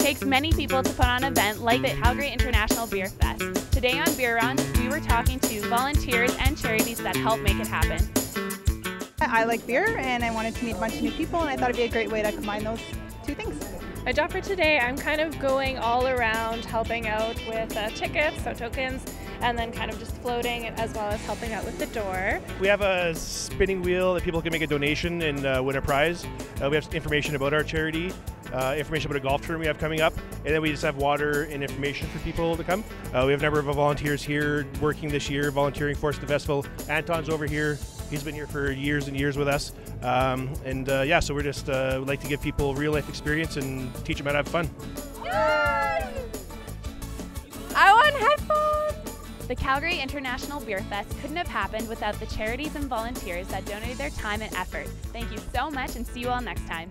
takes many people to put on an event like the Calgary International Beer Fest. Today on Beer Run, we were talking to volunteers and charities that help make it happen. I like beer and I wanted to meet a bunch of new people, and I thought it'd be a great way to combine those two things. My job for today, I'm kind of going all around helping out with tickets, so tokens, and then kind of just floating as well as helping out with the door. We have a spinning wheel that people can make a donation and win a prize. We have information about our charity, information about a golf tournament we have coming up, and then we just have water and information for people to come. We have a number of volunteers here working this year, volunteering for us at the festival. Anton's over here. He's been here for years and years with us. Yeah, so we're just like to give people real life experience and teach them how to have fun. I want headphones! The Calgary International Beer Fest couldn't have happened without the charities and volunteers that donated their time and effort. Thank you so much, and see you all next time.